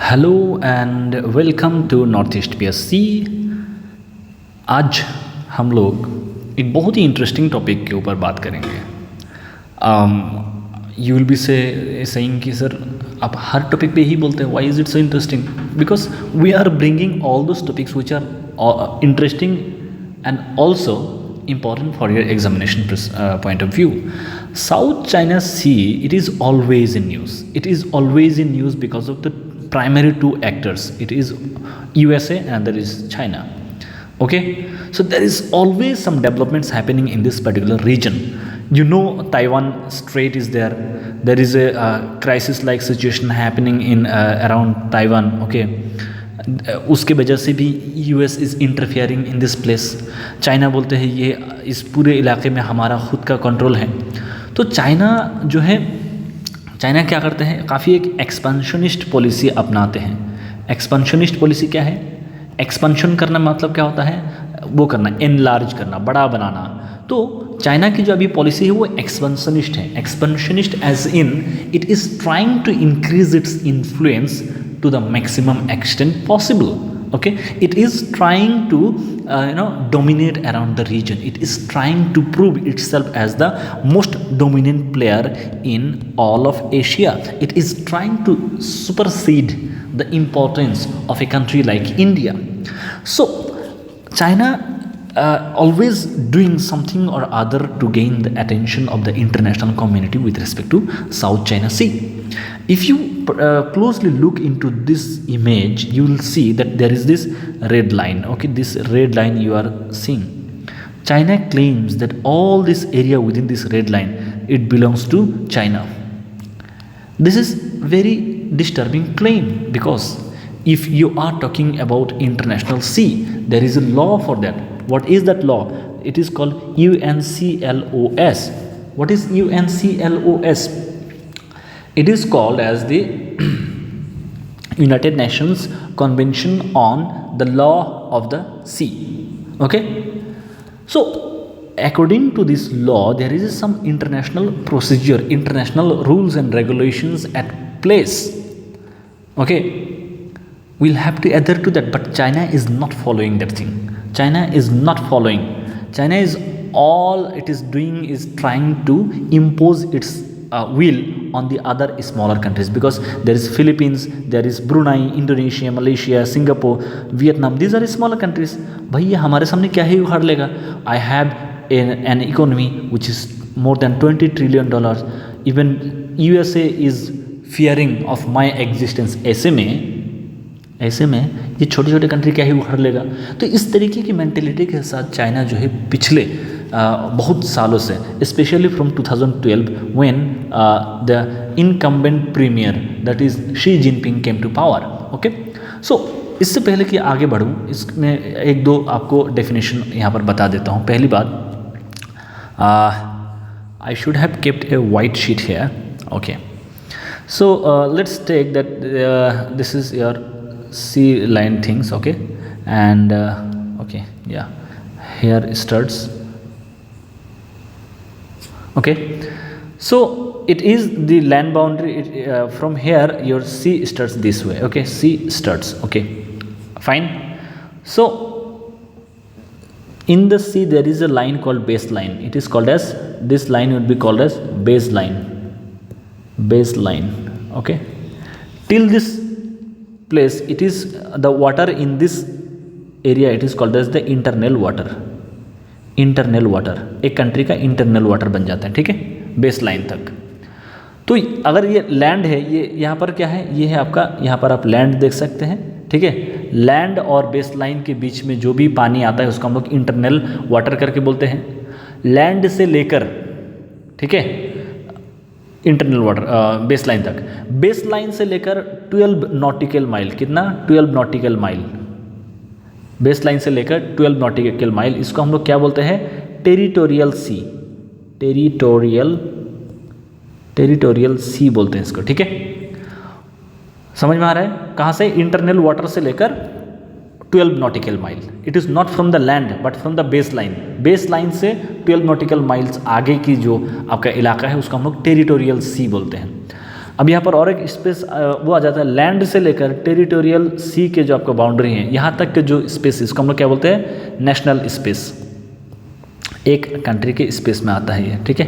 Hello and welcome to North East PSC. आज हम लोग एक बहुत ही इंटरेस्टिंग टॉपिक के ऊपर बात करेंगे। यू विल बी सेइंग कि सर आप हर टॉपिक पे ही बोलते हैं, why is it so interesting? Because we are bringing all those topics which are interesting and also important for your examination point of view. South China Sea, it is always in news. It is always in news because of the primary two actors. It is USA and there is China. Okay, so there is always some developments happening in this particular region. You know, Taiwan Strait is there. There is a crisis like situation happening in around Taiwan. Okay, उसके वजह से भी US is interfering in this place. China बोलते हैं ये इस पूरे इलाके में हमारा खुद का कंट्रोल है। तो चाइना जो है, चाइना क्या करते हैं, काफ़ी एक एक्सपेंशनिस्ट पॉलिसी अपनाते हैं। एक्सपेंशनिस्ट पॉलिसी क्या है? एक्सपेंशन करना मतलब क्या होता है? वो करना, एनलार्ज करना, बड़ा बनाना। तो चाइना की जो अभी पॉलिसी है वो एक्सपेंशनिस्ट है। Expansionist as in it is trying to increase its influence to the maximum extent possible. Okay, it is trying to dominate around the region. It is trying to prove itself as the most dominant player in all of Asia. It is trying to supersede the importance of a country like India. So China always doing something or other to gain the attention of the international community with respect to South China Sea. If you closely look into this image, you will see that there is this red line. Okay, this red line you are seeing, China claims that all this area within this red line, it belongs to China. This is very disturbing claim, because if you are talking about international sea, there is a law for that. What is that law? It is called UNCLOS. What is UNCLOS? It is called as the United Nations Convention on the Law of the Sea. Okay, so according to this law, there is some international procedure, international rules and regulations at place. Okay, we'll have to adhere to that, but China is not following that thing. China is not following. China is, all it is doing is trying to impose its will on the other smaller countries, because there is Philippines, there is Brunei, Indonesia, Malaysia, Singapore, Vietnam. These are smaller countries. भाई ये हमारे सामने क्या ही उखाड़ लेगा? I have an economy which is more than $20 trillion. Even USA is fearing of my existence. ऐसे में ये छोटे छोटे कंट्री क्या ही उखाड़ लेगा? तो इस तरीके की मेंटेलिटी के साथ चाइना जो है पिछले बहुत सालों से, specially from 2012 when the incumbent premier that is Xi Jinping came to power. Okay, so इससे पहले कि आगे बढ़ूँ, इसमें एक दो आपको डेफिनेशन यहाँ पर बता देता हूँ। पहली बात, I should have kept a white sheet here. Okay, so let's take that this is your sea line things. Okay, and okay, yeah, here starts. Okay, so it is the land boundary. From here your sea starts this way. Okay, sea starts. Okay, fine. So in the sea there is a line called baseline. It is called as, this line would be called as baseline. Okay, till this place, it is the water in this area, it is called as the internal water. एक country का internal water बन जाता है, ठीक है, base line तक। तो अगर ये लैंड है, ये यहाँ पर क्या है, ये है आपका, यहाँ पर आप लैंड देख सकते हैं, ठीक है। लैंड और बेस लाइन के बीच में जो भी पानी आता है उसको हम लोग इंटरनल वाटर करके बोलते हैं। लैंड से लेकर, ठीक है, इंटरनल वाटर बेस लाइन तक, बेस लाइन से लेकर 12 नॉटिकल माइल, कितना, 12 नॉटिकल माइल, बेस लाइन से लेकर 12 नॉटिकल माइल, इसको हम लोग क्या बोलते हैं, टेरिटोरियल सी, टेरिटोरियल सी बोलते हैं इसको, ठीक है। समझ में आ रहा है? कहाँ से? इंटरनल वाटर से लेकर 12 nautical mile. It is not from the land but from the base line. Base line से 12 नॉटिकल माइल्स आगे की जो आपका इलाका है उसको हम लोग टेरिटोरियल सी बोलते हैं। अब यहाँ पर और एक स्पेस वो आ जाता है, लैंड से लेकर टेरिटोरियल सी के जो आपका बाउंड्री है यहाँ तक के जो स्पेस, इसको हम लोग क्या बोलते हैं, नेशनल स्पेस, एक कंट्री के स्पेस में आता है ये, ठीक है।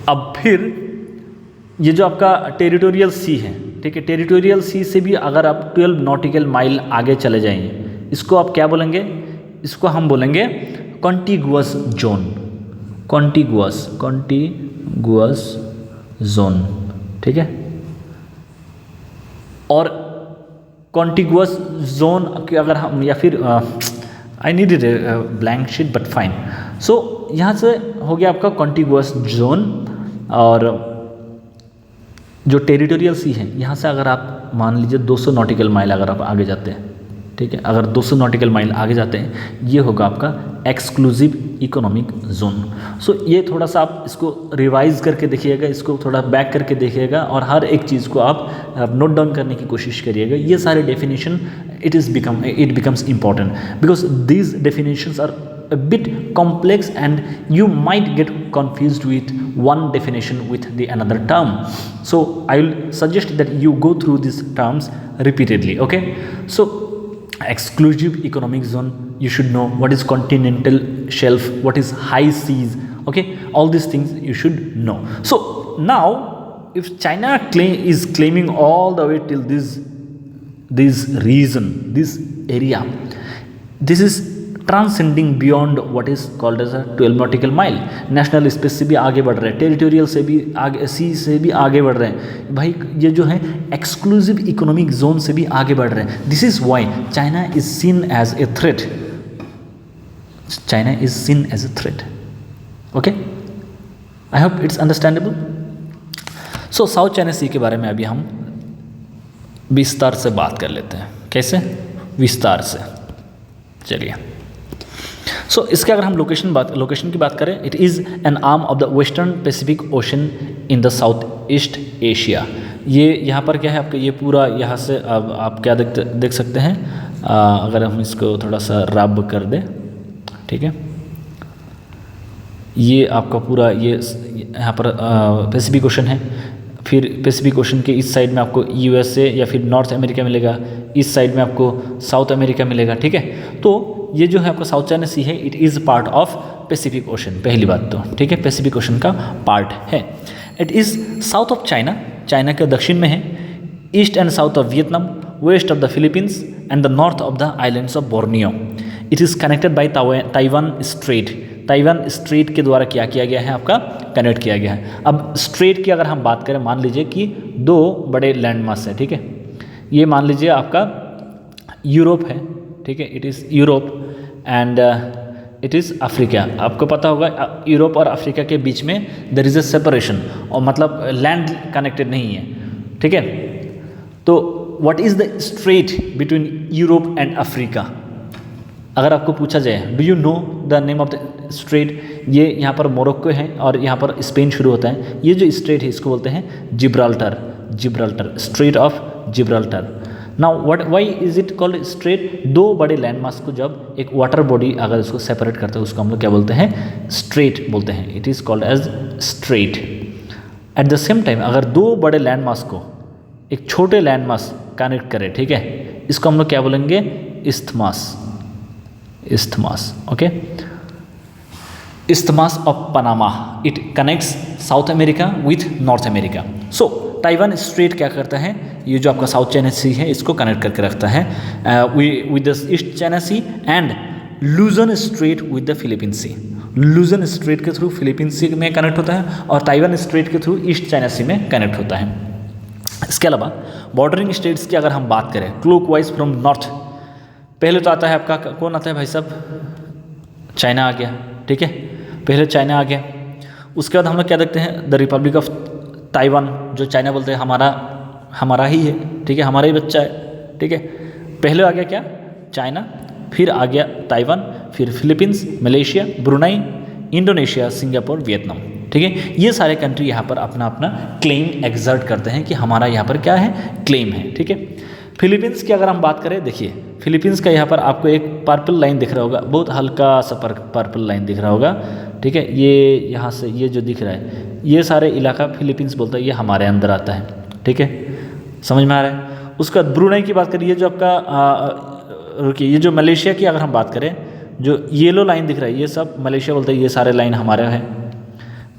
अब फिर ये जो आपका टेरिटोरियल सी है, ठीक है, टेरिटोरियल सी से भी अगर आप 12 नॉटिकल माइल आगे चले जाएंगे, इसको आप क्या बोलेंगे, इसको हम बोलेंगे कॉन्टिगुअस जोन, कॉन्टिगुअस जोन, ठीक है। और कॉन्टिगुअस जोन कि अगर हम, या फिर I need it blank sheet but fine, so यहाँ से हो गया आपका कॉन्टिगुअस जोन। और जो टेरिटोरियल सी है यहाँ से अगर आप मान लीजिए 200 नॉटिकल माइल अगर आप आगे जाते हैं, ठीक है, अगर 200 नॉटिकल माइल आगे जाते हैं, ये होगा आपका एक्सक्लूसिव इकोनॉमिक जोन। सो ये थोड़ा सा आप इसको रिवाइज करके देखिएगा, इसको थोड़ा बैक करके देखिएगा और हर एक चीज़ को आप नोट डाउन करने की कोशिश करिएगा। ये सारे definition it becomes important because these definitions are a bit complex and you might get confused with one definition with the another term. So I will suggest that you go through these terms repeatedly, okay? So exclusive economic zone, you should know what is continental shelf, what is high seas, okay, all these things you should know. So now if China is claiming all the way till this region, this area, this is transcending beyond what is called as 12 nautical mile. National space से भी आगे बढ़ रहे हैं, territorial से भी आगे, सी से भी आगे बढ़ रहे हैं भाई, ये जो है एक्सक्लूसिव इकोनॉमिक जोन से भी आगे बढ़ रहे हैं। This is why China is seen as a threat, China is seen as a threat, okay, I hope it's understandable. So South China Sea के बारे में अभी हम विस्तार से बात कर लेते हैं। कैसे? विस्तार से, चलिए। सो इसके अगर हम लोकेशन की बात करें, it is an arm of the western Pacific ocean in the south east Asia. ये यहाँ पर क्या है आपका, ये पूरा यहाँ से अब आप क्या देख सकते हैं, अगर हम इसको थोड़ा सा रब कर दें, ठीक है, ये आपका पूरा ये यहाँ पर पैसिफिक ओशन है। फिर पैसिफिक ओशन के इस साइड में आपको यूएसए या फिर नॉर्थ अमेरिका मिलेगा, इस साइड में आपको साउथ अमेरिका मिलेगा, ठीक है। तो ये जो है आपका साउथ चाइना सी है, it is part of Pacific Ocean, पहली बात तो, ठीक है, पैसिफिक ओशन का पार्ट है। It is south of China, China के दक्षिण में है, east and south of Vietnam, west of the Philippines and the north of the islands of Borneo. It is connected by Taiwan Strait, Taiwan Strait के द्वारा क्या किया गया है, आपका कनेक्ट किया गया है। अब स्ट्रेट की अगर हम बात करें, मान लीजिए कि दो बड़े लैंड मास है, ठीक है, ये मान लीजिए आपका यूरोप है, ठीक है, it is Europe and it is Africa. आपको पता होगा यूरोप और अफ्रीका के बीच में देयर इज़ अ सेपरेशन, और मतलब लैंड कनेक्टेड नहीं है, ठीक है। तो what is the straight between Europe and Africa, अगर आपको पूछा जाए do you know the name of the straight, ये यहाँ पर मोरक्को है और यहाँ पर स्पेन शुरू होता है। ये जो स्ट्रेट है इसको बोलते हैं Gibraltar, Gibraltar, straight of Gibraltar. Now what why is it called straight? दो बड़े लैंडमास को जब एक वाटर बॉडी अगर इसको सेपरेट करते हैं उसको हम लोग क्या बोलते हैं, स्ट्रेट बोलते हैं। It is called as strait. At the same time अगर दो बड़े लैंडमास को एक छोटे लैंडमास कनेक्ट करें, ठीक है, इसको हम लोग क्या बोलेंगे, isthmus, isthmus, okay, isthmus of Panama. It connects South America with North America. So Taiwan Strait क्या करता है, ये जो आपका साउथ चाइना सी है इसको कनेक्ट करके रखता है with the East China Sea and Luzon Strait with the Philippine Sea. Luzon Strait के थ्रू फिलीपीन सी में कनेक्ट होता है और ताइवान स्ट्रेट के थ्रू ईस्ट चाइना सी में कनेक्ट होता है। इसके अलावा बॉर्डरिंग स्टेट्स की अगर हम बात करें, क्लॉकवाइज फ्रॉम नॉर्थ, पहले तो आता है आपका कौन आता है भाई साहब, चाइना आ गया, ठीक है, पहले चाइना आ गया। उसके बाद हम लोग क्या देखते हैं, द रिपब्लिक ऑफ ताइवान, जो चाइना बोलते हैं हमारा ही है, ठीक है, हमारा ही बच्चा है, ठीक है। पहले आ गया क्या, चाइना, फिर आ गया ताइवान, फिर Philippines, Malaysia, Brunei, Indonesia, Singapore, Vietnam, ठीक है। ये सारे कंट्री यहाँ पर अपना अपना क्लेम एग्जर्ट करते हैं कि हमारा यहाँ पर क्या है, क्लेम है, ठीक है। फिलीपींस की अगर हम बात करें, देखिए फिलीपींस का यहाँ पर आपको एक पर्पल लाइन दिख रहा होगा, बहुत हल्का सा पर्पल लाइन दिख रहा होगा, ठीक है, ये यहाँ से ये जो दिख रहा है ये सारे इलाका फिलीपींस बोलता है, ये हमारे अंदर आता है, ठीक है, समझ में आ रहा है। उसके बाद ब्रुनेई की बात करें, ये जो आपका रुकिए, ये जो मलेशिया की अगर हम बात करें, जो येलो लाइन दिख रहा है ये सब मलेशिया बोलते हैं, ये सारे लाइन हमारे हैं,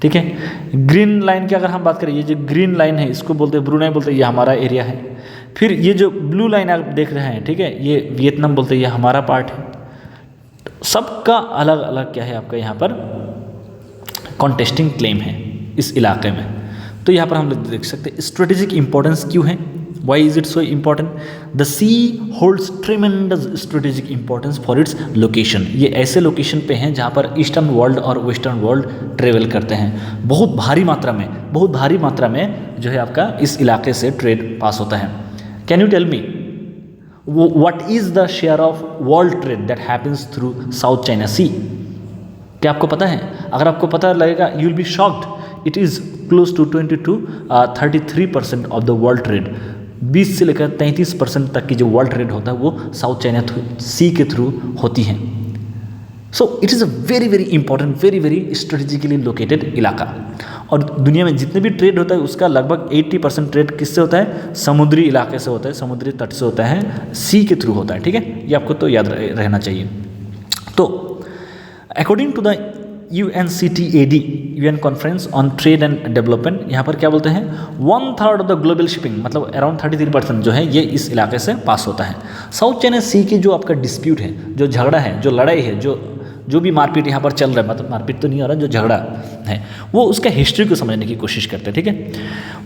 ठीक है। ग्रीन लाइन की अगर हम बात करें, ये जो ग्रीन लाइन है इसको बोलते हैं ब्रुनेई बोलते हैं, ये हमारा एरिया है। फिर ये जो ब्लू लाइन आप देख रहे हैं, ठीक है, ये वियतनाम बोलते हैं, ये हमारा पार्ट है। सबका अलग अलग क्या है आपका यहाँ पर कॉन्टेस्टिंग क्लेम है इस इलाके में। तो यहाँ पर हम लोग देख सकते हैं स्ट्रेटेजिक इंपॉर्टेंस क्यों है, why is it so important. The sea holds tremendous strategic importance for its location. ये ऐसे लोकेशन पे हैं जहाँ पर ईस्टर्न वर्ल्ड और वेस्टर्न वर्ल्ड ट्रेवल करते हैं, बहुत भारी मात्रा में जो है आपका इस इलाके से ट्रेड पास होता है। Can you tell me what is the share of world trade that happens through South China Sea? क्या आपको पता है? अगर आपको पता लगेगा you will be shocked. It is close to 20 to 33% of the world trade. 20 से लेकर 33% तक की जो वर्ल्ड ट्रेड होता है वो साउथ चाइना सी के थ्रू होती है। So it is a very very important, very very strategically located इलाका। और दुनिया में जितने भी ट्रेड होता है उसका लगभग 80% ट्रेड किससे होता है? समुद्री इलाके से होता है, समुद्री तट से होता है, सी के थ्रू होता है, ठीक है, ये आपको तो याद रहना चाहिए। तो according to the UNCTAD UN conference on trade and development, यहाँ पर क्या बोलते हैं 1/3 ऑफ द ग्लोबल शिपिंग, मतलब अराउंड 33% जो है ये इस इलाके से पास होता है। साउथ चाइना सी की जो आपका डिस्प्यूट है, जो झगड़ा है, जो लड़ाई है, जो भी मारपीट यहाँ पर चल रहा है, मतलब मारपीट तो नहीं हो रहा, जो झगड़ा है वो उसका हिस्ट्री को समझने की कोशिश करते हैं, ठीक है।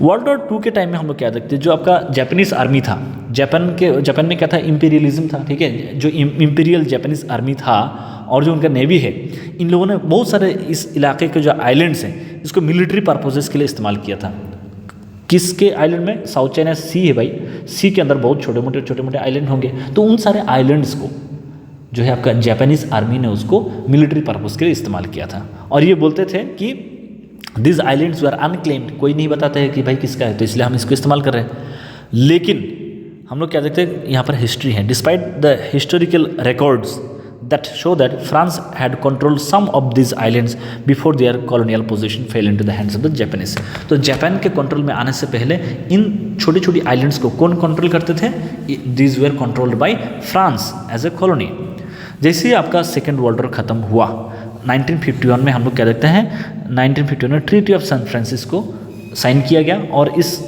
वर्ल्ड वॉर 2 के टाइम में हम लोग क्या देखते हैं, जो आपका जापानीज़ आर्मी था, जापान में क्या था, इंपीरियलिज्म था, ठीक है, जो इंपीरियल जापानीज़ आर्मी था और जो उनका नेवी है, इन लोगों ने बहुत सारे इस इलाके के जो आइलैंड्स हैं इसको मिलिट्री पर्पजेज़ के लिए इस्तेमाल किया था। किसके आइलैंड में? साउथ चाइना सी है भाई, सी के अंदर बहुत छोटे मोटे आइलैंड होंगे, तो उन सारे आइलैंड्स को जो है आपका जापानीज़ आर्मी ने उसको मिलिट्री पर्पज़ के लिए इस्तेमाल किया था। और ये बोलते थे कि दिस आइलैंड्स वर अनक्लेम्ड, कोई नहीं बताता है कि भाई किसका है, तो इसलिए हम इसको इस्तेमाल कर रहे हैं। लेकिन हम लोग क्या देखते हैं, यहाँ पर हिस्ट्री है, despite the historical records that show that France had controlled some of these islands before their colonial position fell into the hands of the Japanese। तो जापान के कंट्रोल में आने से पहले इन छोटी छोटी आइलैंड्स को कौन कंट्रोल करते थे? These were controlled by France as a colony। जैसे ही आपका सेकेंड वर्ल्ड वॉर खत्म हुआ 1951 में, हम लोग क्या देखते हैं 1951 में treaty of San Francisco sign किया गया, और इस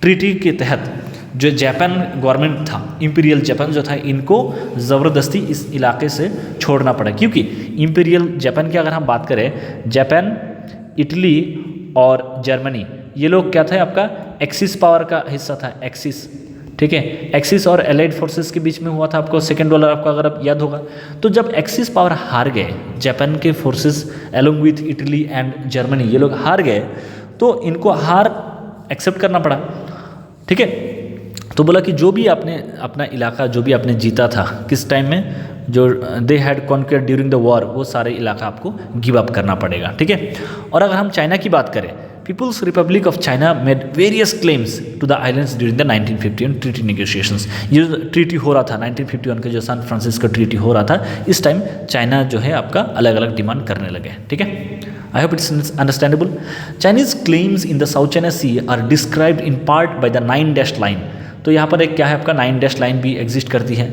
ट्रीटी के तहत जो जापान गवर्नमेंट था, इंपीरियल जापान जो था, इनको ज़बरदस्ती इस इलाके से छोड़ना पड़ा, क्योंकि इंपीरियल जापान की अगर हम बात करें, जापान, इटली और जर्मनी, ये लोग क्या था आपका एक्सिस पावर का हिस्सा था, एक्सिस, ठीक है, एक्सिस और एलाइड फोर्सेस के बीच में हुआ था आपको सेकेंड वर्ल्ड वॉर, आपको अगर आप याद होगा। तो जब एक्सिस पावर हार गए, जापान के forces along with Italy and Germany, ये लोग हार गए, तो इनको हार एक्सेप्ट करना पड़ा, ठीक है। तो बोला कि जो भी आपने अपना इलाका जो भी आपने जीता था किस टाइम में, जो they had conquer during the war, वो सारे इलाका आपको गिव अप करना पड़ेगा, ठीक है। और अगर हम चाइना की बात करें, People's Republic of China made various claims to the islands during the 1951 treaty negotiations. ये ट्रीटी हो रहा था 1951 के, जो सैन फ्रांसिस्को ट्रीटी हो रहा था, इस टाइम चाइना जो है आपका अलग अलग डिमांड करने लगे, ठीक है। I hope it's understandable. Chinese claims in the South China Sea are described in part by the 9-dash line। तो यहाँ पर एक क्या है आपका 9-dash लाइन भी एग्जिस्ट करती है।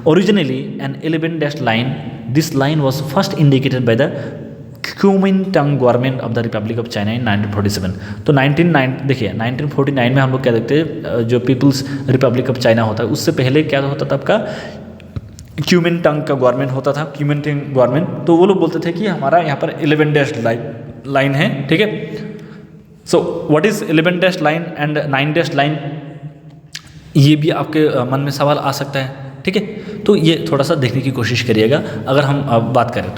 Originally an 11-dash line, this line was first indicated by the Kuomintang government of the Republic of China in 1947। तो 1949 में हम लोग क्या देखते हैं, जो पीपल्स रिपब्लिक ऑफ चाइना होता है, उससे पहले क्या होता था आपका क्यूमिनटांग का गवर्नमेंट होता था, क्यूमिनटांग गवर्नमेंट। तो वो लोग बोलते थे कि हमारा यहाँ पर 11-dash लाइन है, ठीक है। So what is 11-dash line and 9-dash line, ये भी आपके मन में सवाल आ सकता है, ठीक है। तो ये थोड़ा सा देखने की कोशिश करिएगा अगर हम बात करें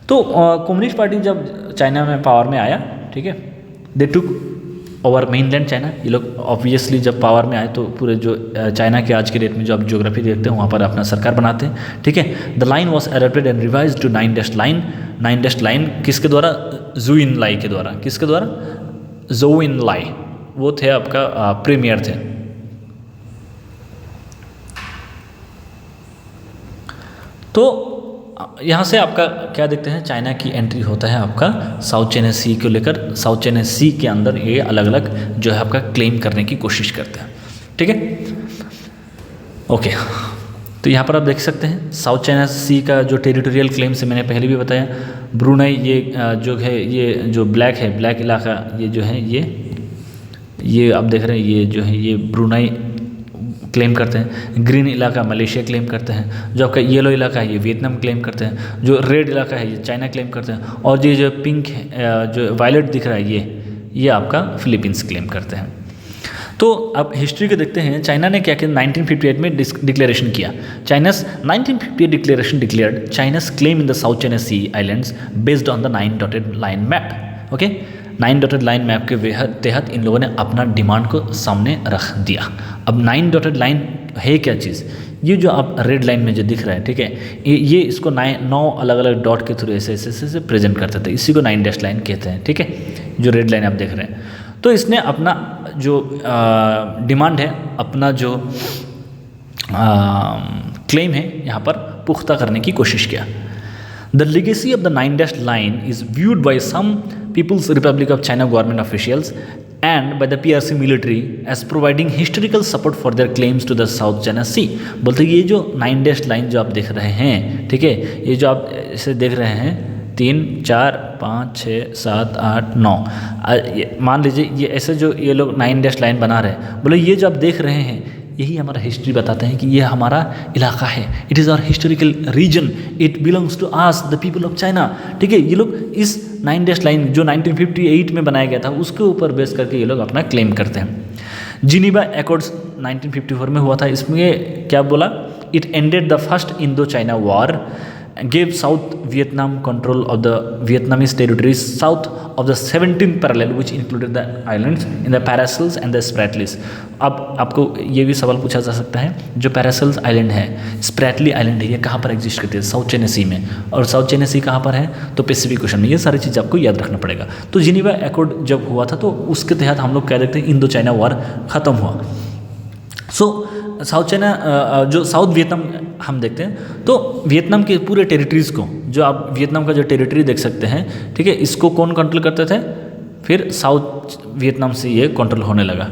तो कम्युनिस्ट पार्टी जब चाइना में पावर में आया, ठीक है, दे टुक ओवर मेनलैंड चाइना। ये लोग ऑब्वियसली जब पावर में आए तो पूरे जो चाइना के आज के डेट में जो आप ज्योग्राफी देखते हैं वहाँ पर अपना सरकार बनाते हैं, ठीक है। The line was adapted and revise to 9-dash line. 9-dash line किसके द्वारा? ज़ू एनलाई के द्वारा। किसके द्वारा? ज़ू एनलाई, वो थे आपका प्रीमियर थे। तो यहाँ से आपका क्या देखते हैं, चाइना की एंट्री होता है आपका साउथ चाइना सी को लेकर। साउथ चाइना सी के अंदर ये अलग अलग जो है आपका क्लेम करने की कोशिश करते हैं, ठीक है। ओके, तो यहाँ पर आप देख सकते हैं साउथ चाइना सी का जो टेरिटोरियल क्लेम से मैंने पहले भी बताया, ब्रुनई ये जो है, ये जो ब्लैक है, ब्लैक इलाका ये जो है, ये आप देख रहे हैं, ये जो है ये ब्रुनई क्लेम करते हैं। ग्रीन इलाका मलेशिया क्लेम करते हैं। जो आपका येलो इलाका है ये वियतनाम क्लेम करते हैं। जो रेड इलाका है ये चाइना क्लेम करते हैं। और ये जो पिंक जो वायलेट दिख रहा है ये आपका फिलीपींस क्लेम करते हैं। तो अब हिस्ट्री को देखते हैं, चाइना ने क्या किया, 1958 में डिक्लेरेशन किया। China's 1958 declaration declared China's claim in the South China Sea islands based on the 9 dotted line map. Okay, 9 dotted line map के तहत इन लोगों ने अपना डिमांड को सामने रख दिया। अब 9 डॉटेड लाइन है क्या चीज़, ये जो आप रेड लाइन में जो दिख रहा है, ठीक है, ये इसको 9 अलग अलग डॉट के थ्रू ऐसे प्रेजेंट करते थे, इसी को 9 डैश लाइन कहते हैं, ठीक है, जो रेड लाइन आप देख रहे हैं। तो इसने अपना जो डिमांड है, अपना जो क्लेम है यहाँ पर पुख्ता करने की कोशिश किया। The legacy of the 9 dash line is viewed by some People's Republic of China government officials and by the PRC military as providing historical support for their claims to the South China Sea। बोलते ये जो 9 dash line जो आप देख रहे हैं, ठीक है, ये जो आप इसे देख रहे हैं 3, 4, 5, 6, 7, 8, 9, मान लीजिए ये ऐसे जो ये लोग 9 डैश लाइन बना रहे हैं, बोले ये जो आप देख रहे हैं यही हमारा हिस्ट्री बताते हैं कि ये हमारा इलाका है, it is our historical region, it belongs to us the people of China, ठीक है। ये लोग इस 9 डैश लाइन जो 1958 में बनाया गया था उसके ऊपर बेस करके ये लोग अपना क्लेम करते हैं। जिनीवा एकॉर्ड्स 1954 में हुआ था, इसमें क्या बोला, it ended the first Indo China war, gave South Vietnam control of the Vietnamese territories south of the 17th parallel which included the islands in the Paracels and the Spratlys। अब आपको ये भी सवाल पूछा जा सकता है, जो पैरासेल्स आइलैंड है, स्प्रैटली आइलैंड है, ये कहाँ पर एग्जिस्ट करती है, साउथ चाइना सी में, और साउथ चाइना सी कहाँ पर है, तो पैसिफिक ओशन में। ये सारी चीज़ आपको याद रखना पड़ेगा। तो जिनीवा एकॉर्ड जब हुआ था तो उसके तहत हम लोग कह देते हैं इंडो चाइना वॉर ख़त्म हुआ। साउथ चाइना जो साउथ वियतनाम हम देखते हैं, तो वियतनाम के पूरे टेरिटरीज़ को, जो आप वियतनाम का जो टेरिटरी देख सकते हैं, ठीक है, इसको कौन कंट्रोल करते थे, फिर साउथ वियतनाम से ये कंट्रोल होने लगा।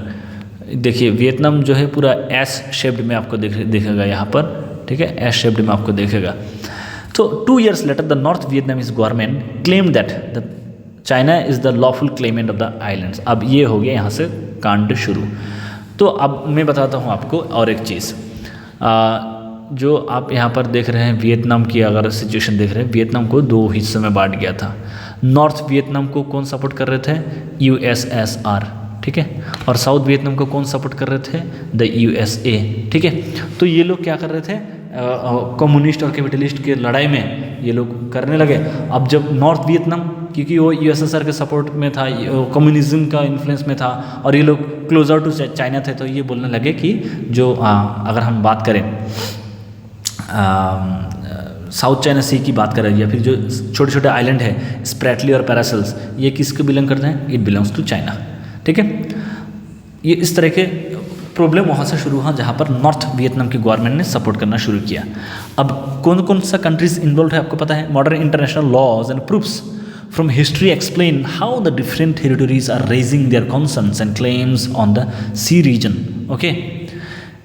देखिए वियतनाम जो है पूरा एस शेप्ड में आपको दिखेगा यहाँ पर, ठीक है, एस शेप्ड में आपको दिखेगा। तो 2 years later the north Vietnamese government claim that the China is the lawful Clement of the islands. अब ये हो गया यहाँ से कांड शुरू। तो अब मैं बताता हूँ आपको और एक चीज़, जो आप यहाँ पर देख रहे हैं वियतनाम की अगर सिचुएशन देख रहे हैं, वियतनाम को 2 हिस्सों में बांट गया था। नॉर्थ वियतनाम को कौन सपोर्ट कर रहे थे, USSR, ठीक है, और साउथ वियतनाम को कौन सपोर्ट कर रहे थे, द USA, ठीक है। तो ये लोग क्या कर रहे थे, कम्युनिस्ट और कैपिटलिस्ट के लड़ाई में ये लोग करने लगे। अब जब नॉर्थ वियतनाम, क्योंकि वो USSR के सपोर्ट में था, कम्युनिज्म का इन्फ्लुएंस में था, और ये लोग क्लोजर टू चाइना थे, तो ये बोलने लगे कि जो अगर हम बात करें साउथ चाइना सी की बात करें, या फिर जो छोटे छोटे आइलैंड है स्प्रैटली और पैरासेल्स, ये किसके बिलोंग करते हैं, इट बिलोंग्स टू चाइना, ठीक है। ये इस तरह के प्रॉब्लम वहाँ से शुरू हुआ जहाँ पर नॉर्थ वियतनाम की गवर्नमेंट ने सपोर्ट करना शुरू किया। अब कौन कौन सा कंट्रीज इन्वॉल्व है आपको पता है। Modern international laws and proofs from history explain how the different territories are raising their concerns and claims on the sea region. Okay,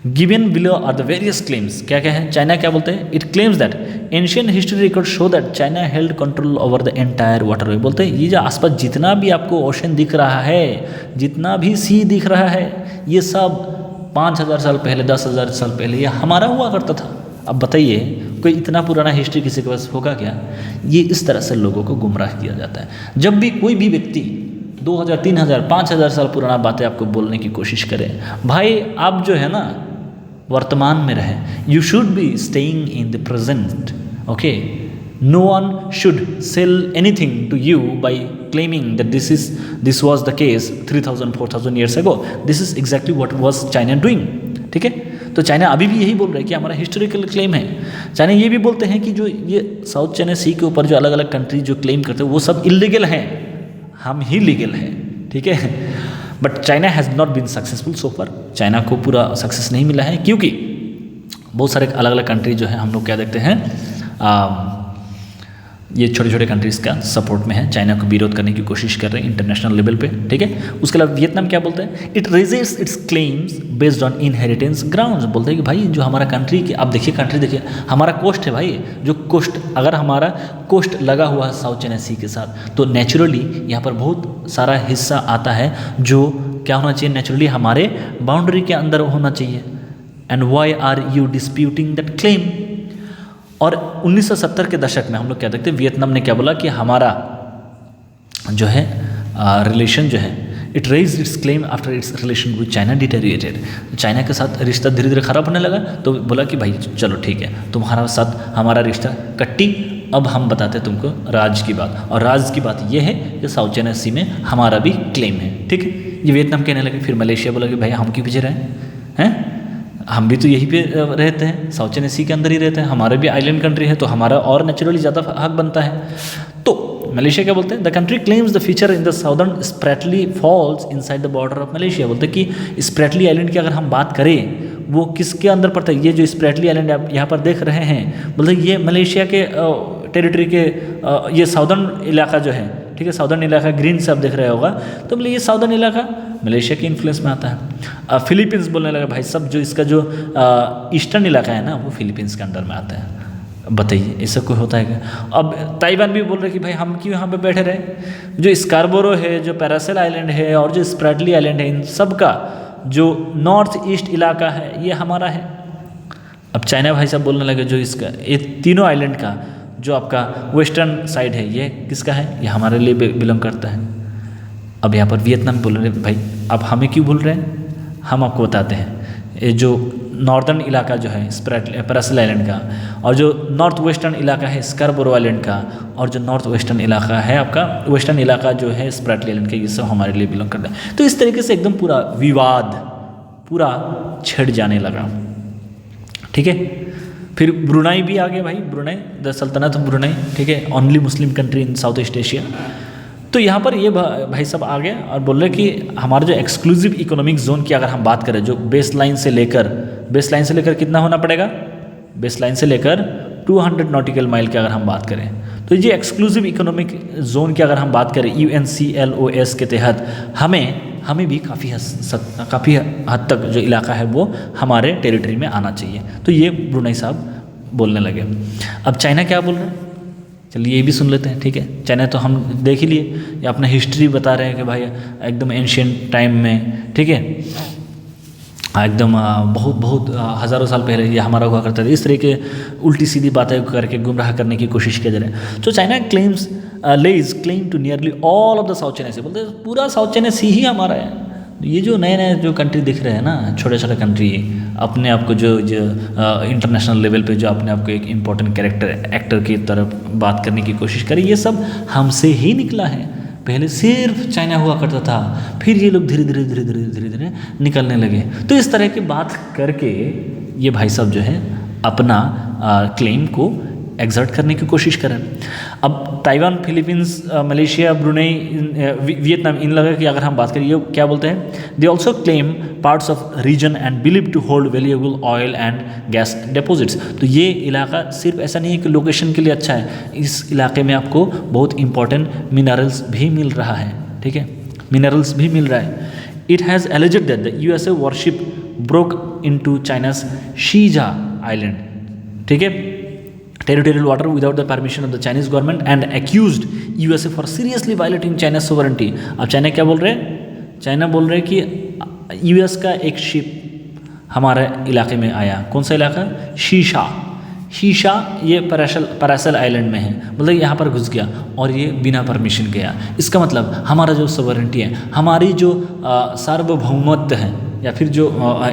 given below are the various claims. क्या क्या है, China क्या बोलते हैं, it claims that ancient history record show that China held control over the entire waterway. बोलते हैं ये जो आसपास जितना भी आपको ओशन दिख रहा है, जितना भी सी दिख रहा है, ये सब 5000 साल पहले, 10,000 साल पहले ये हमारा हुआ करता था। अब बताइए कोई इतना पुराना हिस्ट्री किसी के पास होगा क्या। ये इस तरह से लोगों को गुमराह किया जाता है। जब भी कोई भी व्यक्ति 2000, 3000, 5000 साल पुराना बातें आपको बोलने की कोशिश करे, भाई आप जो है ना वर्तमान में रहे, you should be staying in the present. Okay, no one should sell anything to you by claiming that this was the case 3000, 4000 years ago. This is exactly what was China doing, ठीक है। तो China अभी भी यही बोल रहा है कि हमारा हिस्टोरिकल क्लेम है। चाइना ये भी बोलते हैं कि जो ये साउथ चाइना सी के ऊपर जो अलग अलग कंट्री जो क्लेम करते हैं वो सब इलीगल हैं, हम ही लीगल हैं, ठीक है। But China has not been successful so far. China को पूरा सक्सेस नहीं मिला है, क्योंकि बहुत सारे अलग अलग कंट्री जो है हम लोग क्या देखते हैं ये छोटे छोटे कंट्रीज़ का सपोर्ट में है, चाइना को विरोध करने की कोशिश कर रहे हैं इंटरनेशनल लेवल पे, ठीक है। उसके अलावा वियतनाम क्या बोलता है, it raises it's claims based on inheritance grounds. बोलते हैं कि भाई जो हमारा कंट्री की, आप देखिए कंट्री देखिए, हमारा कोस्ट है भाई, जो कोस्ट, अगर हमारा कोस्ट लगा हुआ है साउथ चाइना सी के साथ, तो नेचुरली यहाँ पर बहुत सारा हिस्सा आता है जो क्या होना चाहिए, नेचुरली हमारे बाउंड्री के अंदर होना चाहिए। And why are you disputing that claim. और 1970 के दशक में हम लोग क्या देखते हैं, वियतनाम ने क्या बोला कि हमारा जो है रिलेशन जो है, it raise its claim after its relation with China deteriorated. China के साथ रिश्ता धीरे धीरे खराब होने लगा, तो बोला कि भाई चलो ठीक है, तुम्हारा साथ हमारा रिश्ता कट्टी, अब हम बताते हैं तुमको राज की बात। और राज की बात यह है कि साउथ चाइना सी में हमारा भी क्लेम है, ठीक है। ये वियतनाम कहने लगे। फिर मलेशिया बोला कि भाई हम क्यों पीछे रहे हैं, हम भी तो यहीं पे रहते हैं, साउथ चाइना सी के अंदर ही रहते हैं, हमारे भी आइलैंड कंट्री है, तो हमारा और नेचुरली ज़्यादा हक बनता है। तो मलेशिया क्या बोलते हैं, the country claims the feature in the southern Spratly falls inside the border of Malaysia. बोलते हैं कि स्प्रेटली आइलैंड की अगर हम बात करें, वो किसके अंदर पड़ता है, ये जो स्प्रेटली आइलैंड आप यहाँ पर देख रहे हैं, बोलते हैं ये मलेशिया के टेरिटरी के ये साउदर्न इलाका जो है, ठीक है, साउदर्न इलाका ग्रीन से आप देख रहे होगा, तो बोले ये साउदर्न इलाका मलेशिया के इन्फ्लुएंस में आता है। फिलीपींस बोलने लगा भाई सब जो इसका जो ईस्टर्न इलाका है ना, वो फिलीपींस के अंडर में आता है। बताइए ऐसा कोई होता है क्या। अब ताइवान भी बोल रहे कि भाई हम क्यों यहाँ पे बैठे रहे, जो स्कारबोरो है, जो पैरासेल आइलैंड है और जो स्प्रेटली आइलैंड है, इन सब का जो नॉर्थ ईस्ट इलाका है ये हमारा है। अब चाइना भाई साहब बोलने लगे जो इसका ये तीनों आइलैंड का जो आपका वेस्टर्न साइड है ये किसका है, ये हमारे लिए बिलोंग करता है। अब यहाँ पर वियतनाम बोल रहे भाई अब हमें क्यों बोल रहे हैं, हम आपको बताते हैं। ये जो नॉर्दर्न इलाका जो है पैरासेल आइलैंड का, और जो नॉर्थ वेस्टर्न इलाका है स्कारबोरो आइलैंड का, और जो नॉर्थ वेस्टर्न इलाका है आपका वेस्टर्न इलाका जो है स्प्रेटली आइलैंड का, ये सब हमारे लिए बिलोंग करता है। तो इस तरीके से एकदम पूरा विवाद पूरा छिड़ जाने लगा, ठीक है। फिर ब्रुनाई भी आ गया भाई, ब्रुनाई द सल्तनत ऑफ ब्रुनाई, ठीक है, only Muslim country in south east Asia. तो यहाँ पर ये भाई सब आ गया और बोल रहे कि हमारा जो एक्सक्लूसिव इकोनॉमिक जोन की अगर हम बात करें, जो बेस लाइन से लेकर कितना होना पड़ेगा, बेस लाइन से लेकर 200 नॉटिकल माइल की अगर हम बात करें, तो ये एक्सक्लूसिव इकोनॉमिक जोन की अगर हम बात करें UNCLOS के तहत हमें भी काफ़ी हद तक जो इलाका है वो हमारे टेरिटरी में आना चाहिए। तो ये ब्रुनाई साहब बोलने लगे। अब चाइना क्या बोल रहे हैं, चलिए ये भी सुन लेते हैं, ठीक है। चाइना तो हम देख ही लिए, ये अपना हिस्ट्री बता रहे हैं कि भाई एकदम एंशियंट टाइम में, ठीक है, एकदम बहुत हज़ारों साल पहले ये हमारा हुआ करता था। इस तरह के उल्टी सीधी बातें करके गुमराह करने की कोशिश किया जा रहा है। तो China claims lays claim to nearly all of the South China Sea, बोलते हैं पूरा साउथ चाइना सी ही हमारा है। ये जो नए जो कंट्री दिख रहे हैं ना, छोटे छोटे कंट्री, अपने आप को जो इंटरनेशनल लेवल पे जो अपने आप को एक इम्पोर्टेंट कैरेक्टर एक्टर की तरफ बात करने की कोशिश करें, ये सब हमसे ही निकला है। पहले सिर्फ चाइना हुआ करता था, फिर ये लोग धीरे धीरे निकलने लगे। तो इस तरह की बात करके ये भाई साहब जो है अपना क्लेम को एग्जर्ट करने की कोशिश करें। अब Taiwan, Philippines, Malaysia, Brunei, Vietnam, इन लोगों की अगर हम बात करें, ये क्या बोलते हैं, they also claim parts of region and believe to hold valuable oil and gas deposits. तो ये इलाका सिर्फ ऐसा नहीं है कि लोकेशन के लिए अच्छा है, इस इलाके में आपको बहुत इंपॉर्टेंट मिनरल्स भी मिल रहा है, ठीक है, मिनरल्स भी मिल रहा है। It has alleged that the USA worship broke into China's Sheeza island, ठीक है, territorial water without the permission of the Chinese government and accused USA for seriously violating China's sovereignty। अब चाइना क्या बोल रहे हैं, चाइना बोल रहे हैं कि US का एक शिप हमारे इलाके में आया। कौन सा इलाका, शीशा, ये पैरासेल आइलैंड में है, मतलब यहाँ पर घुस गया और ये बिना परमिशन गया। इसका मतलब हमारा जो सोवरेंटी है, हमारी जो सार्वभौमत्व है या फिर जो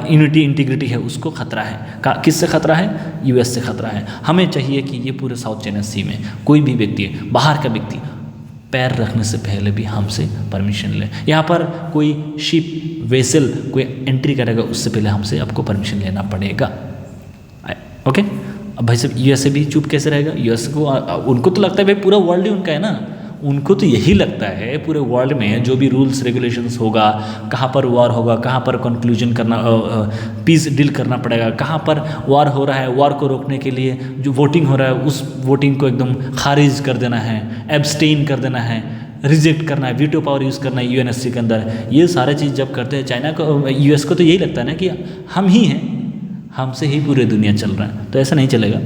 यूनिटी इंटीग्रिटी है, उसको खतरा है। किससे खतरा है, US से खतरा है। हमें चाहिए कि ये पूरे साउथ चाइना सी में कोई भी व्यक्ति, बाहर का व्यक्ति पैर रखने से पहले भी हमसे परमिशन ले। यहाँ पर कोई शिप वेसल कोई एंट्री करेगा, उससे पहले हमसे आपको परमिशन लेना पड़ेगा। ओके, अब भाई साहब USA भी चुप कैसे रहेगा, US को उनको तो लगता है भाई पूरा वर्ल्ड ही उनका है ना, उनको तो यही लगता है पूरे वर्ल्ड में जो भी रूल्स रेगुलेशंस होगा, कहाँ पर वॉर होगा, कहाँ पर कंक्लूजन करना, पीस डील करना पड़ेगा, कहाँ पर वॉर हो रहा है, वॉर को रोकने के लिए जो वोटिंग हो रहा है उस वोटिंग को एकदम खारिज कर देना है, एब्सटेन कर देना है, रिजेक्ट करना है, वीटो पावर यूज़ करना है यूएनएससी के अंदर। ये सारे चीज़ जब करते हैं चाइना को, यूएस को तो यही लगता है ना कि हम ही हैं, हमसे ही पूरी दुनिया चल रहा है, तो ऐसा नहीं चलेगा।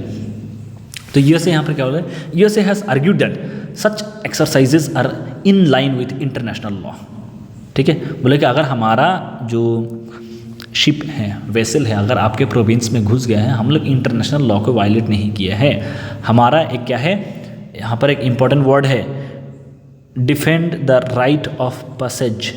तो यूएसए यहाँ पर क्या बोला है, USA has argued that such exercises are in line with international law. ठीक है, बोले कि अगर हमारा जो शिप है, वेसल है, अगर आपके प्रोविंस में घुस गया है, हम लोग इंटरनेशनल लॉ को वायलेट नहीं किया है। हमारा एक क्या है, यहाँ पर एक इम्पॉर्टेंट वर्ड है, defend the right of passage.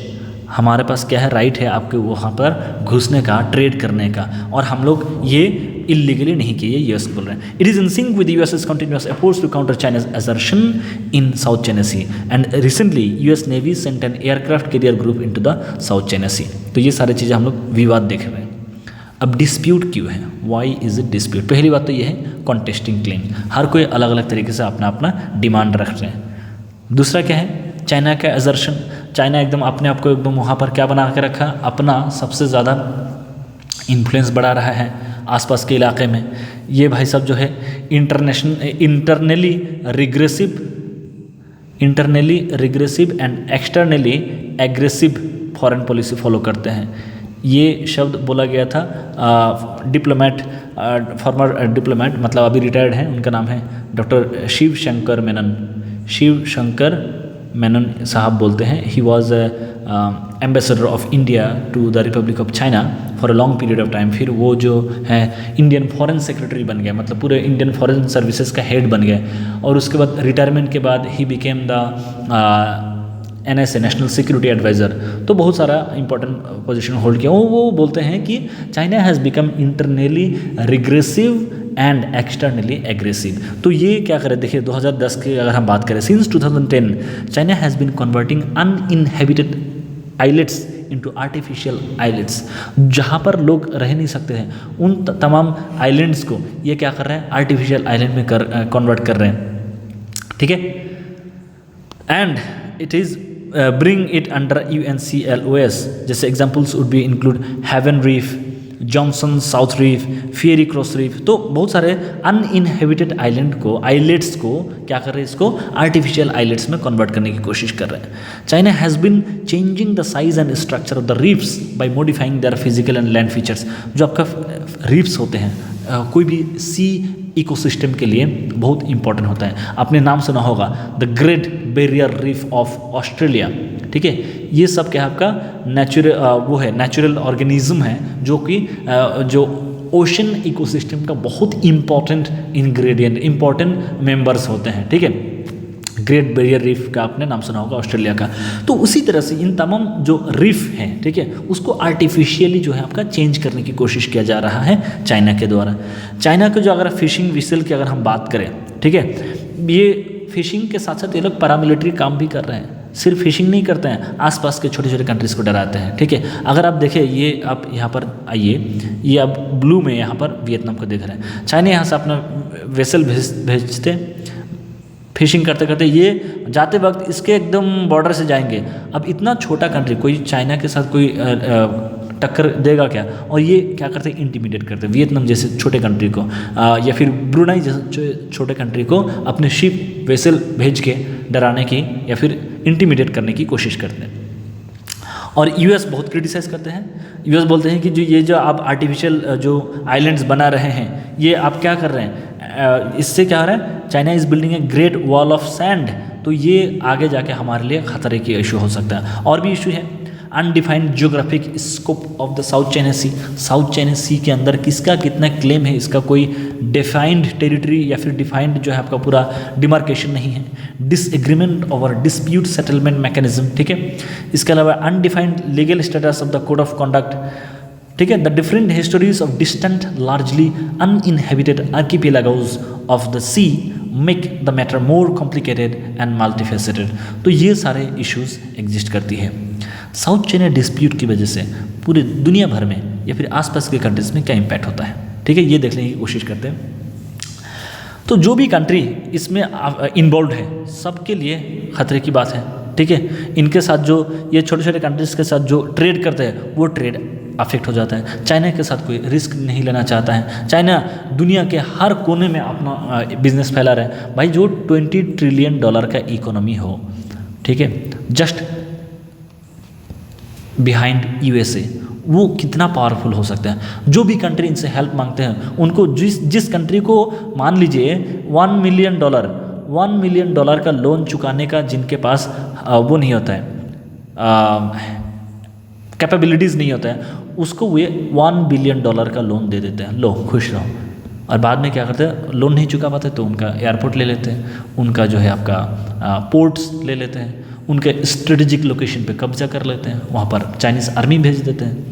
हमारे पास क्या है, राइट है आपके वहाँ पर घुसने का, ट्रेड करने का, और हम लोग ये इलीगली नहीं किए, यूएस बोल रहे हैं। It is in sync with US's continuous efforts to counter China's assertion in South China Sea and recently US navy sent an aircraft carrier group into the South China Sea. तो ये सारी चीज़ें हम लोग विवाद देख रहे हैं। अब डिस्प्यूट क्यों है, वाई इज़ इट डिस्प्यूट? पहली बात तो ये है कॉन्टेस्टिंग क्लेम, हर कोई अलग अलग तरीके से अपना अपना डिमांड रख रहे हैं। दूसरा क्या है, चाइना का असर्शन, चाइना एकदम अपने आप को एकदम वहाँ पर क्या बना के रखा, अपना सबसे ज़्यादा इन्फ्लुएंस बढ़ा रहा है आसपास के इलाके में। ये भाई साहब जो है internally regressive and externally aggressive foreign policy follow करते हैं। ये शब्द बोला गया था डिप्लोमेट, फॉर्मर डिप्लोमेट, मतलब अभी रिटायर्ड हैं, उनका नाम है डॉक्टर शिव शंकर मेनन साहब बोलते हैं। He was ambassador of India to the Republic of China for a long period of time. फिर वो जो है इंडियन फॉरेन सेक्रेटरी बन गया, मतलब पूरे इंडियन फॉरेन सर्विसेज का हेड बन गए। और उसके बाद रिटायरमेंट के बाद he became the NSA national security adviser. तो बहुत सारा इंपॉर्टेंट पोजीशन होल्ड किया। वो बोलते हैं कि China has become internally regressive and externally aggressive. तो ये क्या करें, देखिए 2010 की अगर हम बात करें, since 2010 China has been converting uninhabited islets into artificial islets. जहाँ पर लोग रह नहीं सकते हैं उन तमाम आइलैंड्स को ये क्या कर रहे हैं, आर्टिफिशियल आइलैंड में कन्वर्ट कर रहे हैं। ठीक है, and it is bring it under UNCLOS। जैसे examples would be include Haven Reef, Johnson South Reef, Fiery Cross Reef. तो बहुत सारे अनइनहेबिटेड आइलेट्स को क्या कर रहे हैं, इसको आर्टिफिशियल आइलेट्स में कन्वर्ट करने की कोशिश कर रहे हैं। China has been changing the size and structure of the reefs by modifying their physical and land features. जो आपका रीफ्स होते हैं, कोई भी सी इकोसिस्टम के लिए बहुत इंपॉर्टेंट होता है। आपने नाम सुना होगा the great barrier reef of Australia. ठीक है, ये सब क्या है आपका नेचुरल ऑर्गेनिज्म है जो कि जो ओशन इकोसिस्टम का बहुत इंपॉर्टेंट इंग्रेडिएंट, इंपॉर्टेंट मेंबर्स होते हैं। ठीक है, ग्रेट बैरियर रीफ का आपने नाम सुना होगा ऑस्ट्रेलिया का। तो उसी तरह से इन तमाम जो रीफ हैं, ठीक है, उसको आर्टिफिशियली जो है आपका चेंज करने की कोशिश किया जा रहा है चाइना के द्वारा। चाइना के जो अगर फिशिंग विसल की अगर हम बात करें, ठीक है, ये फिशिंग के साथ साथ ये लोग पैरामिलिट्री काम भी कर रहे हैं। सिर्फ फिशिंग नहीं करते हैं, आसपास के छोटे छोटे कंट्रीज़ को डराते हैं। ठीक है, अगर आप देखें, ये आप यहाँ पर आइए, ये आप ब्लू में यहाँ पर वियतनाम को देख रहे हैं। चाइना यहाँ से अपना वेसल भेजते, फिशिंग करते करते ये जाते वक्त इसके एकदम बॉर्डर से जाएंगे। अब इतना छोटा कंट्री, कोई चाइना के साथ कोई टक्कर देगा क्या? और ये क्या करते हैं, इंटिमिडेट करते हैं वियतनाम जैसे छोटे कंट्री को, या फिर ब्रुनाई जैसे छोटे कंट्री को अपने शिप वेसल भेज के डराने की या फिर इंटिमिडेट करने की कोशिश करते हैं। और यूएस बहुत क्रिटिसाइज़ करते हैं। यूएस बोलते हैं कि जो आप आर्टिफिशियल जो आइलैंड्स बना रहे हैं, ये आप क्या कर रहे हैं, इससे क्या हो रहा है, China is building a great wall of sand. तो ये आगे जाके हमारे लिए खतरे की इशू हो सकता है। और भी इशू है undefined geographic scope of the South China Sea. South China Sea के अंदर किसका कितना क्लेम है, इसका कोई डिफाइंड टेरिटरी या फिर डिफाइंड जो है आपका पूरा डिमार्केशन नहीं है। Disagreement over dispute settlement mechanism, ठीक है। इसके अलावा undefined legal status of the code of conduct, ठीक है। The different histories of distant largely uninhabited archipelagos of the sea make the matter more complicated and multifaceted. तो ये सारे issues exist करती है। साउथ चाइना डिस्प्यूट की वजह से पूरी दुनिया भर में या फिर आसपास के कंट्रीज में क्या इम्पैक्ट होता है, ठीक है, ये देखने की कोशिश करते हैं। तो जो भी कंट्री इसमें इन्वॉल्व है सबके लिए खतरे की बात है, ठीक है। इनके साथ जो ये छोटे छोटे कंट्रीज़ के साथ जो ट्रेड करते हैं वो ट्रेड अफेक्ट हो जाता है। चाइना के साथ कोई रिस्क नहीं लेना चाहता है। चाइना दुनिया के हर कोने में अपना बिजनेस फैला रहा है। भाई जो $20 ट्रिलियन का इकोनॉमी हो, ठीक है, जस्ट बिहाइंड यूएसए, वो कितना पावरफुल हो सकता है। जो भी कंट्री इनसे हेल्प मांगते हैं उनको जिस कंट्री को मान लीजिए $1 मिलियन का लोन चुकाने का जिनके पास वो नहीं होता है, कैपेबिलिटीज़ नहीं होता है, उसको वे $1 बिलियन का लोन दे देते हैं, लो खुश रहो। और बाद में क्या करते हैं, लोन नहीं चुका पाते तो उनका एयरपोर्ट ले लेते हैं, उनका जो है आपका पोर्ट्स ले लेते हैं, उनके स्ट्रेटेजिक लोकेशन पे कब्जा कर लेते हैं, वहाँ पर चाइनीज़ आर्मी भेज देते हैं।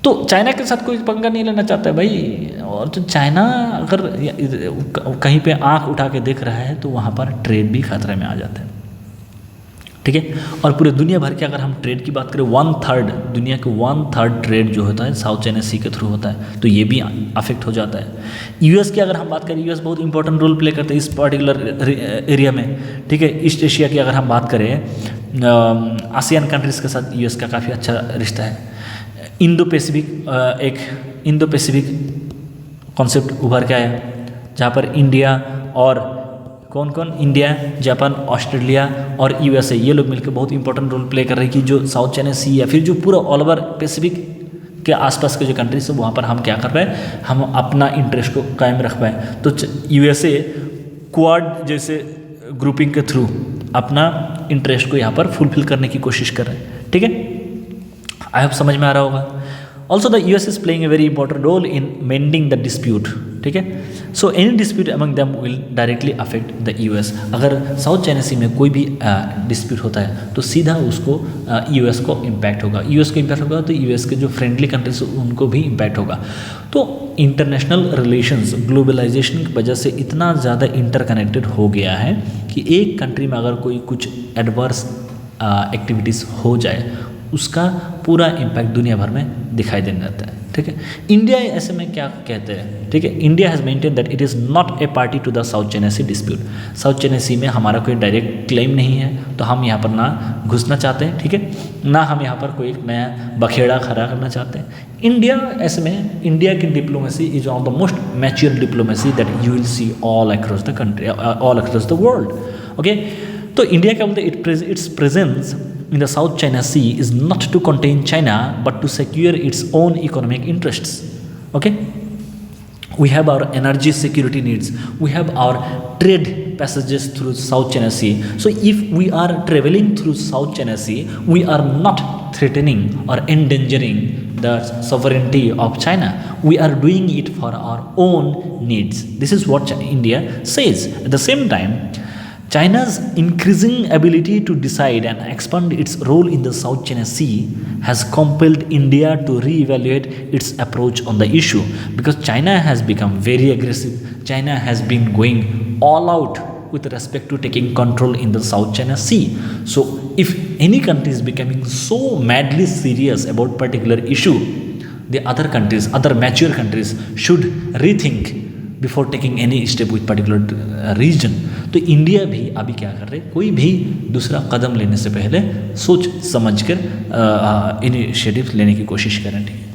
तो चाइना के साथ कोई पंगा नहीं लेना चाहता है भाई। और तो चाइना अगर कहीं पे आंख उठा के देख रहा है तो वहाँ पर ट्रेड भी खतरे में आ जाता है, ठीक है। और पूरे दुनिया भर के अगर हम ट्रेड की बात करें, 1/3 दुनिया के 1/3 ट्रेड जो होता है साउथ चाइना सी के थ्रू होता है, तो ये भी अफेक्ट हो जाता है। यूएस की अगर हम बात करें, यूएस बहुत इंपॉर्टेंट रोल प्ले करते हैं इस पर्टिकुलर एरिया में, ठीक है। ईस्ट एशिया की अगर हम बात करें, आसियान कंट्रीज़ के साथ यूएस का काफ़ी अच्छा रिश्ता है। इंडो पैसिफिक कॉन्सेप्ट उभर के आया, जहाँ पर इंडिया और कौन इंडिया, जापान, ऑस्ट्रेलिया और यूएसए, ये लोग मिलकर बहुत इंपॉर्टेंट रोल प्ले कर रहे हैं कि जो साउथ चाइना सी या फिर जो पूरा ऑल ओवर पैसिफिक के आसपास के जो कंट्रीज है वहाँ पर हम क्या कर पाए, हम अपना इंटरेस्ट को कायम रख पाए। तो यूएसए क्वाड जैसे ग्रुपिंग के थ्रू अपना इंटरेस्ट को यहाँ पर फुलफिल करने की कोशिश कर रहे हैं, ठीक है। आई होप समझ में आ रहा होगा। Also the US is playing a very important role in mending the dispute, ठीक है। So any dispute among them will directly affect the US. अगर साउथ चाइना सी में कोई भी डिस्प्यूट होता है तो सीधा उसको यूएस को इम्पैक्ट होगा, यूएस को इम्पैक्ट होगा तो यूएस के जो फ्रेंडली कंट्रीज उनको भी इम्पैक्ट होगा। तो इंटरनेशनल रिलेशंस ग्लोबलाइजेशन की वजह से इतना ज़्यादा इंटरकनेक्टेड हो गया है कि एक कंट्री में अगर कोई कुछ एडवर्स एक्टिविटीज़ हो जाए उसका पूरा इम्पैक्ट दुनिया भर में दिखाई देने लगता है, ठीक है। इंडिया ऐसे में क्या कहते हैं, ठीक है, India has maintain that it is not a party to the South China Sea dispute. South China Sea में हमारा कोई डायरेक्ट क्लेम नहीं है, तो हम यहाँ पर ना घुसना चाहते हैं, ठीक है, ना हम यहाँ पर कोई एक नया बखेड़ा खड़ा करना चाहते हैं। इंडिया ऐसे में, इंडिया की diplomacy is one of the most mature diplomacy that you will see all across the country, all across the world, okay. तो इंडिया क्या बोलते हैं, it's presence in the South China Sea is not to contain China but to secure its own economic interests, okay. We have our energy security needs, we have our trade passages through South China Sea. So if we are traveling through South China Sea, we are not threatening or endangering the sovereignty of China. We are doing it for our own needs. This is what India says. At the same time, China's increasing ability to decide and expand its role in the South China Sea has compelled India to reevaluate its approach on the issue, because China has become very aggressive. China has been going all out with respect to taking control in the South China Sea. So if any country is becoming so madly serious about particular issue, the other countries, other mature countries should rethink before taking any step with particular region. तो India भी अभी क्या कर रहे, कोई भी दूसरा कदम लेने से पहले सोच समझ कर इनिशिएटिव लेने की कोशिश करें, ठीक है।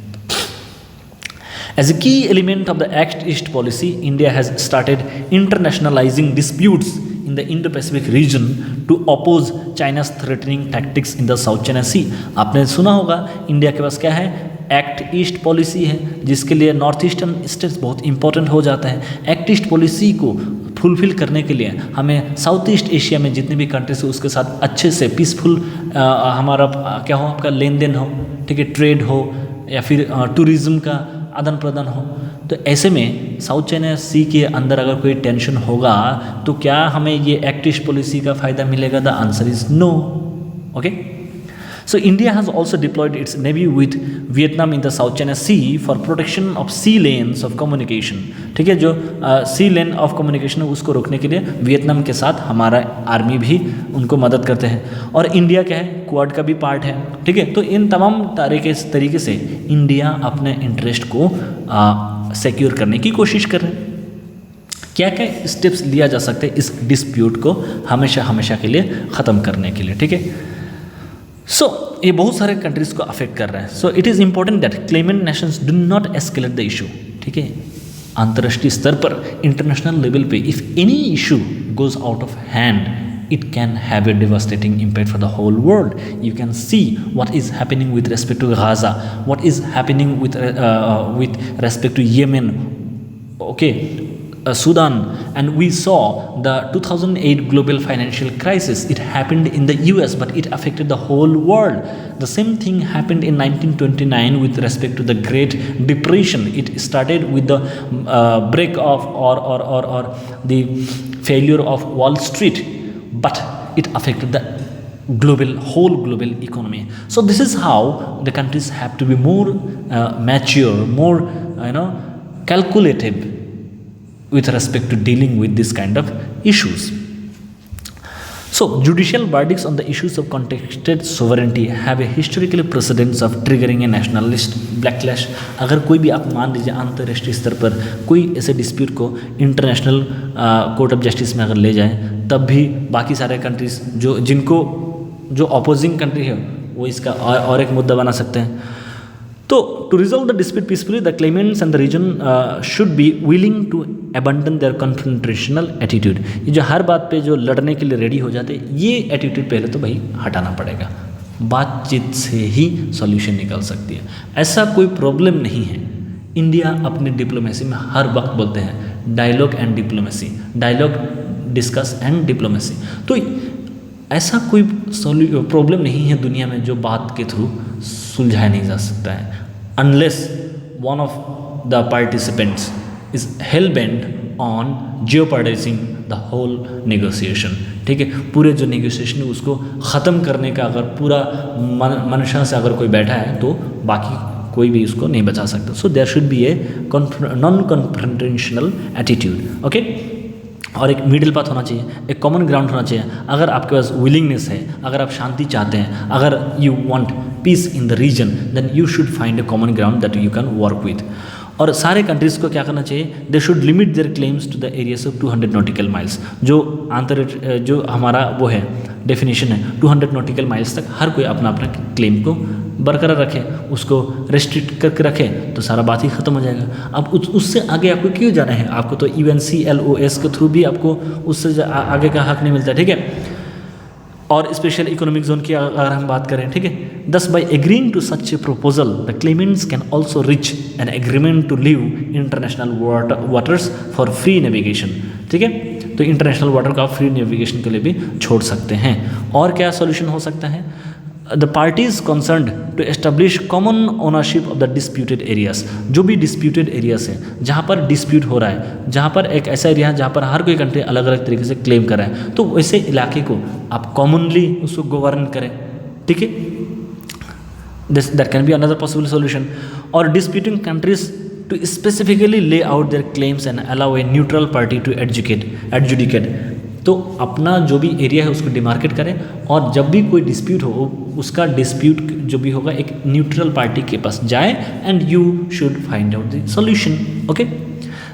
As a key element of the Act East policy, India has started internationalizing disputes in the Indo-Pacific region to oppose China's threatening tactics in the South China Sea. आपने सुना होगा इंडिया के पास क्या है, एक्ट ईस्ट पॉलिसी है, जिसके लिए north eastern states बहुत इंपॉर्टेंट हो जाता है। एक्ट ईस्ट पॉलिसी को फुलफिल करने के लिए हमें साउथ ईस्ट एशिया में जितने भी कंट्रीज है उसके साथ अच्छे से पीसफुल हमारा क्या हो, आपका लेन देन हो, ठीक है, ट्रेड हो या फिर टूरिज़्म का आदान प्रदान हो। तो ऐसे में साउथ चाइना सी के अंदर अगर कोई टेंशन होगा तो क्या हमें ये एक्ट ईस्ट पॉलिसी का फ़ायदा मिलेगा? The answer is no, okay. So India has also deployed its navy with Vietnam in the South China Sea for protection of sea lanes of communication, ठीक है। जो सी लेन ऑफ कम्युनिकेशन है उसको रोकने के लिए वियतनाम के साथ हमारा आर्मी भी उनको मदद करते हैं। और इंडिया क्या है, क्वाड का भी पार्ट है, ठीक है। तो इन तमाम तरीके से इंडिया अपने इंटरेस्ट को सिक्योर करने की कोशिश कर रहे हैं। क्या क्या स्टेप्स लिया जा सकते हैं इस डिस्प्यूट को हमेशा हमेशा के लिए ख़त्म करने के लिए, ठीक है। सो ये बहुत सारे कंट्रीज़ को अफेक्ट कर रहा है। So it is important that Clement Nations do not escalate the issue, ठीक है। अंतर्राष्ट्रीय स्तर पर, इंटरनेशनल लेवल पे, if any issue goes out of hand, it can have a devastating impact for the whole world. You can see what is happening with respect to Gaza, what is happening with respect to Yemen, okay, Sudan, and we saw the 2008 global financial crisis. It happened in the US, but it affected the whole world. The same thing happened in 1929 with respect to the Great Depression. It started with the break of or the failure of Wall Street, but it affected the whole global economy. So this is how the countries have to be more mature, more calculative with respect to dealing with this kind of issues. So judicial verdicts on the issues of contested sovereignty have a historical precedence of triggering a nationalist backlash. अगर कोई भी आप मान लीजिए अंतर्राष्ट्रीय स्तर पर कोई ऐसे डिस्प्यूट को इंटरनेशनल कोर्ट ऑफ जस्टिस में अगर ले जाए, तब भी बाकी सारे कंट्रीज जो अपोजिंग कंट्री है वो इसका और एक मुद्दा बना सकते हैं। तो to resolve the dispute peacefully, the claimants and the region should be willing to abandon their confrontational attitude. ये जो हर बात पे जो लड़ने के लिए रेडी हो जाते हैं, ये एटीट्यूड पहले तो भाई हटाना पड़ेगा। बातचीत से ही सॉल्यूशन निकल सकती है। ऐसा कोई प्रॉब्लम नहीं है। इंडिया अपनी डिप्लोमेसी में हर वक्त बोलते हैं dialogue and diplomacy, dialogue, discuss and diplomacy. तो ऐसा कोई प्रॉब्लम नहीं है दुनिया में जो बात के थ्रू सुलझाया नहीं जा सकता है, unless one of the participants is hell bent on jeopardising the whole negotiation, ठीक है। पूरे जो नेगोशिएशन है उसको ख़त्म करने का अगर पूरा मंशा से अगर कोई बैठा है तो बाकी कोई भी उसको नहीं बचा सकता। So there should be a non confrontational attitude, okay. और एक मिडिल पाथ होना चाहिए, एक कॉमन ग्राउंड होना चाहिए। अगर आपके पास विलिंगनेस है, अगर आप शांति चाहते हैं, अगर you want peace in the region, then you should find a common ground that you can work with. और सारे कंट्रीज़ को क्या करना चाहिए, they should limit their claims to the areas of 200 nautical miles. जो हमारा वो है डेफिनेशन है 200 नॉटिकल माइल्स तक हर कोई अपना अपना क्लेम को बरकरार रखे, उसको रेस्ट्रिक्ट करके रखे तो सारा बात ही ख़त्म हो जाएगा। अब उससे आगे आपको क्यों जाना है? आपको तो UNCLOS के थ्रू भी आपको उससे आगे का हक नहीं मिलता, ठीक है। और स्पेशल इकोनॉमिक जोन की अगर हम बात करें, ठीक है, thus by agreeing to such a proposal the claimants can also reach an agreement to leave international waters for free navigation, ठीक है। तो इंटरनेशनल वाटर को आप फ्री नेविगेशन के लिए भी छोड़ सकते हैं। और क्या सोल्यूशन हो सकता है? The parties concerned to establish common ownership of the disputed areas. जो भी डिस्प्यूटेड एरियाज है, जहाँ पर डिस्प्यूट हो रहा है, जहाँ पर एक ऐसा एरिया है जहाँ पर हर कोई कंट्री अलग अलग तरीके से क्लेम कर रहा है, तो वैसे इलाके को आप कॉमनली उसको गवर्न करें, ठीक है। That can be another possible solution. और disputing countries to specifically lay out their claims and allow a neutral party to adjudicate. तो अपना जो भी एरिया है उसको डिमार्केट करें, और जब भी कोई डिस्प्यूट हो उसका डिस्प्यूट जो भी होगा एक न्यूट्रल पार्टी के पास जाए, and you should find out the solution, okay.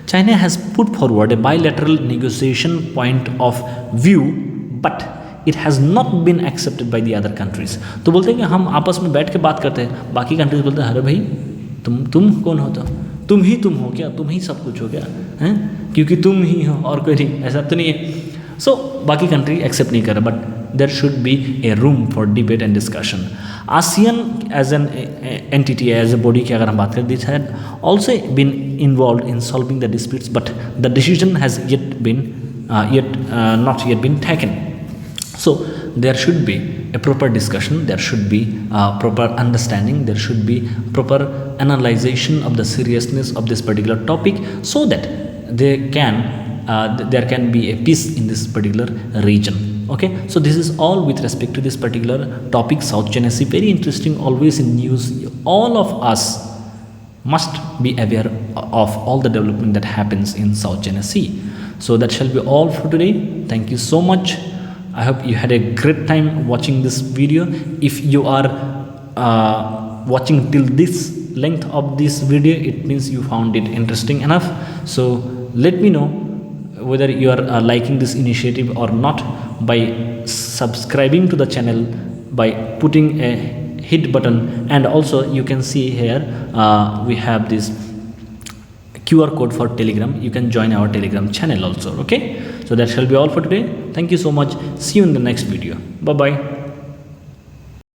China has put forward a bilateral negotiation point of view, but it has not been accepted by the other countries. तो बोलते हैं कि हम आपस में बैठ के बात करते हैं, बाकी कंट्रीज बोलते हैं अरे भाई तुम कौन हो? तो तुम हो क्या? तुम ही सब कुछ हो क्या हैं? क्योंकि तुम ही हो और कोई नहीं, ऐसा तो नहीं है। सो बाकी कंट्री एक्सेप्ट नहीं कर रहा, but there should be a room for debate and discussion. ASEAN as an entity, as a body की अगर हम बात करें, this had also been involve in solving the disputes, but the decision has not yet been taken. So there should be a proper discussion, there should be proper understanding, there should be proper analyzation of the seriousness of this particular topic, so that there can be a peace in this particular region, okay. So this is all with respect to this particular topic, South China Sea. Very interesting, always in news. All of us must be aware of all the development that happens in South China Sea. So that shall be all for today. Thank you so much. I hope you had a great time watching this video. If you are watching till this length of this video, it means you found it interesting enough. So let me know whether you are liking this initiative or not by subscribing to the channel, by putting a hit button, and also you can see here we have this QR code for Telegram. You can join our Telegram channel also. Okay, so that shall be all for today. Thank you so much. See you in the next video. Bye bye.